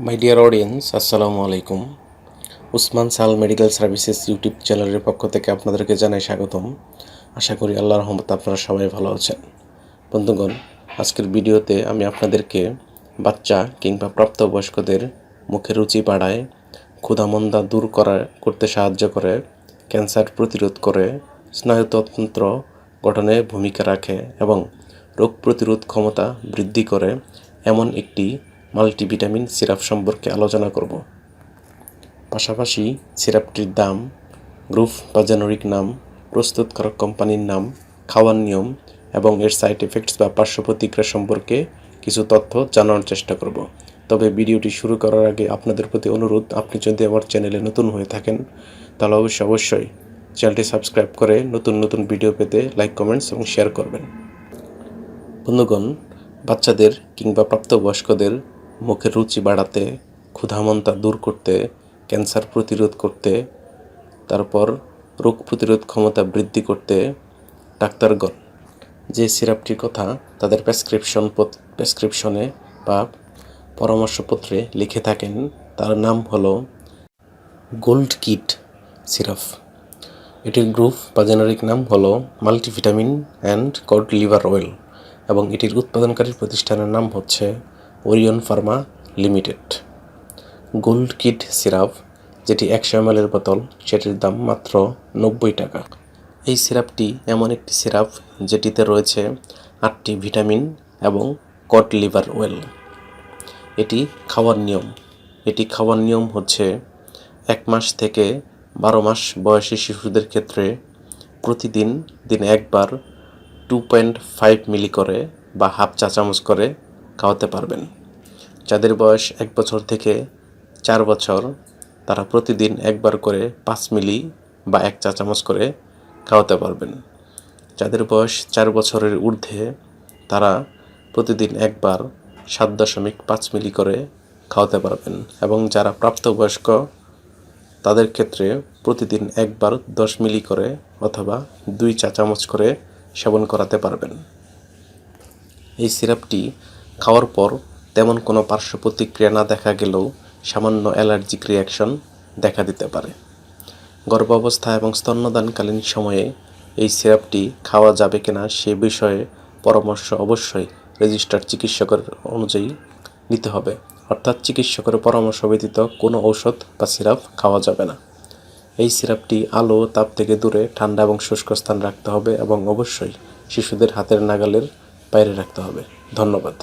My dear audience, আসসালামু আলাইকুম। উসমান সাল মেডিকেল সার্ভিসেস ইউটিউব চ্যানেলের পক্ষ থেকে আপনাদেরকে জানাই স্বাগতম। আশা করি আল্লাহর রহমতে আপনারা সবাই ভালো আছেন। বন্ধুগণ, আজকের ভিডিওতে আমি আপনাদেরকে বাচ্চা কিংবা প্রাপ্তবয়স্কদের মুখে রুচি বাড়ায়, ক্ষুধামন্দা দূর করতে সাহায্য করে, ক্যান্সার প্রতিরোধ করে, স্নায়ুতন্ত্র গঠনে ভূমিকা রাখে এবং রোগ প্রতিরোধ ক্ষমতা বৃদ্ধি করে এমন একটি মাল্টিভিটামিন সিরাপ সম্পর্কে আলোচনা করব। পাশাপাশি সিরাপটির দাম, গ্রুপ বা জেনেরিক নাম, প্রস্তুতকারক কোম্পানির নাম, খাওয়ার নিয়ম এবং এর সাইড এফেক্টস বা পার্শ্ব প্রতিক্রিয়া সম্পর্কে কিছু তথ্য জানানোর চেষ্টা করব। তবে ভিডিওটি শুরু করার আগে আপনাদের প্রতি অনুরোধ, আপনি যদি আমার চ্যানেলে নতুন হয়ে থাকেন তাহলে অবশ্যই চ্যানেলটি সাবস্ক্রাইব করে নতুন নতুন ভিডিও পেতে লাইক, কমেন্টস এবং শেয়ার করবেন। বন্ধুগণ, বাচ্চাদের কিংবা প্রাপ্তবয়স্কদের মুখের রুচি বাড়াতে, ক্ষুধামন্দা দূর করতে, ক্যান্সার প্রতিরোধ করতে, তারপর রোগ প্রতিরোধ ক্ষমতা বৃদ্ধি করতে ডাক্তারগণ যে সিরাপটির কথা তাদের প্রেসক্রিপশনে বা পরামর্শপত্রে লিখে থাকেন তার নাম হলো গোল্ড কিট সিরাপ। এটির গ্রুপ বা জেনারিক নাম হলো multivitamin and cod liver oil এবং এটির উৎপাদনকারী প্রতিষ্ঠানের নাম হচ্ছে Orion Pharma limited. Gold kit syrup, যেটি 100 ml বোতল, সেটির দাম মাত্র 90 টাকা। এই সিরাপটি এমন একটি সিরাপ যেটিতে রয়েছে 8টি ভিটামিন এবং কড লিভার অয়েল। এটি খাওয়ার নিয়ম হচ্ছে 1 মাস থেকে 12 মাস বয়সী শিশুদের ক্ষেত্রে প্রতিদিন দিনে একবার 2.5 মিলি করে বা হাফ চা চামচ করে খাওয়াতে পারবেন। যাদের বয়স 1 বছর থেকে 4 বছর তারা প্রতিদিন একবার করে 5 মিলি বা 1 চা চামচ করে খাওয়াতে পারবেন। যাদের বয়স 4 বছরের ঊর্ধ্বে তারা প্রতিদিন একবার 7.5 মিলি করে খাওয়াতে পারবেন এবং যারা প্রাপ্তবয়স্ক তাদের ক্ষেত্রে প্রতিদিন একবার 10 মিলি করে অথবা 2 চা চামচ করে সেবন করাতে পারবেন। এই সিরাপটি খাওয়ার পর তেমন কোনো পার্শ্ব প্রতিক্রিয়া না দেখা গেলেও সামান্য অ্যালার্জিক রিয়াকশন দেখা দিতে পারে। গর্ভাবস্থা এবং স্তন্যদানকালীন সময়ে এই সিরাপটি খাওয়া যাবে কিনা সে বিষয়ে পরামর্শ অবশ্যই রেজিস্টার্ড চিকিৎসকের অনুযায়ী নিতে হবে, অর্থাৎ চিকিৎসকের পরামর্শ ব্যতীত কোনো ঔষধ বা সিরাপ খাওয়া যাবে না। এই সিরাপটি আলো ও তাপ থেকে দূরে ঠান্ডা এবং শুষ্ক স্থান রাখতে হবে এবং অবশ্যই শিশুদের হাতের নাগালের বাইরে রাখতে হবে। ধন্যবাদ।